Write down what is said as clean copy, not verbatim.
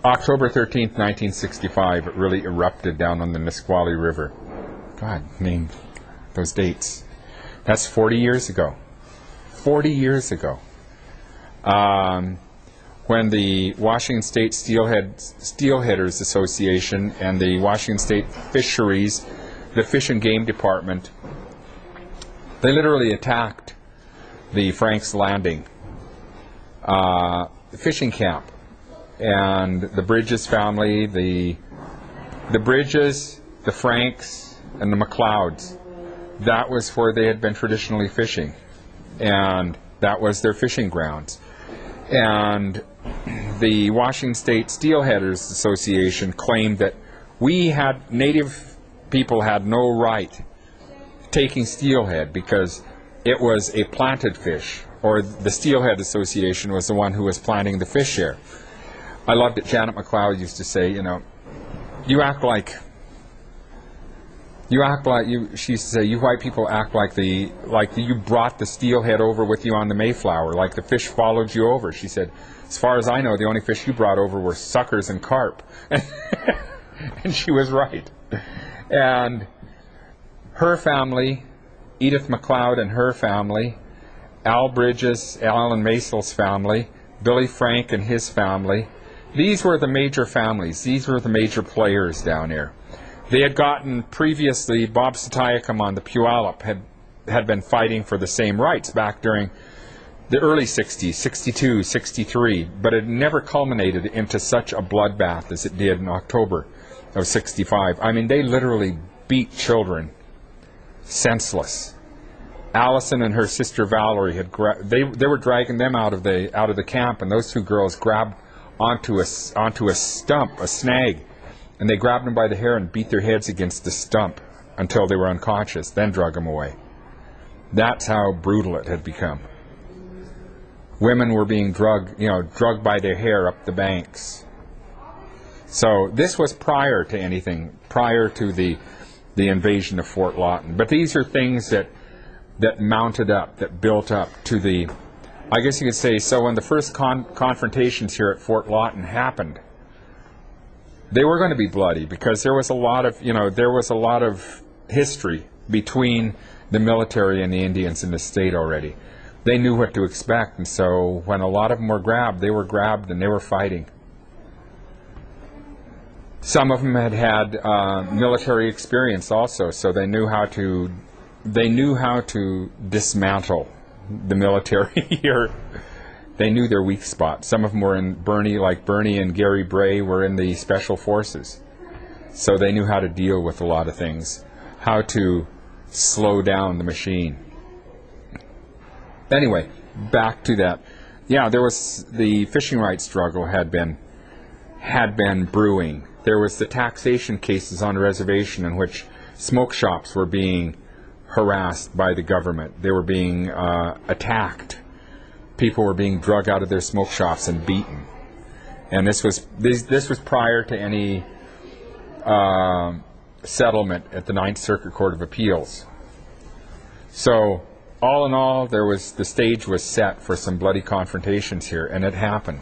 October 13th, 1965, it really erupted down on the Nisqually River. God, name those dates. That's 40 years ago. 40 years ago. When the Washington State Steelheaders Association and the Washington State Fisheries, the Fish and Game Department, they literally attacked the Frank's Landing fishing camp. And the Bridges family, the Bridges, the Franks, and the McLeods, that was where they had been traditionally fishing. And that was their fishing grounds. And the Washington State Steelheaders Association claimed that native people had no right taking steelhead because it was a planted fish, or the Steelhead Association was the one who was planting the fish here. I loved it. Janet McLeod used to say, she used to say, you white people act like you brought the steelhead over with you on the Mayflower, like the fish followed you over. She said, as far as I know, the only fish you brought over were suckers and carp. And she was right. And her family, Edith McLeod and her family, Al Bridges, Alan Masel's family, Billy Frank and his family, these were the major families. These were the major players down here. They had gotten previously, Bob Satayacum on the Puyallup had been fighting for the same rights back during the early 60s, 62, 63, but it never culminated into such a bloodbath as it did in October of 65. I mean, they literally beat children senseless. Allison and her sister Valerie they were dragging them out of the camp, and those two girls grabbed onto a stump, a snag, and they grabbed them by the hair and beat their heads against the stump until they were unconscious, then drug them away. That's how brutal it had become. Women were being drugged by their hair up the banks. So this was prior to anything, prior to the invasion of Fort Lawton. But these are things that mounted up, that built up to the, I guess you could say, so when the first confrontations here at Fort Lawton happened, they were going to be bloody because there was a lot of history between the military and the Indians in the state already. They knew what to expect, and so when a lot of them were grabbed and they were fighting. Some of them had military experience also, so they knew how to dismantle the military here. They knew their weak spots. Some of them were in Bernie and Gary Bray were in the special forces. So they knew how to deal with a lot of things, how to slow down the machine. Anyway, back to that. Yeah, there was the fishing rights struggle had been brewing. There was the taxation cases on the reservation in which smoke shops were being harassed by the government. They were being attacked. People were being drugged out of their smoke shops and beaten. And this was prior to any settlement at the Ninth Circuit Court of Appeals. So all in all, the stage was set for some bloody confrontations here, and it happened.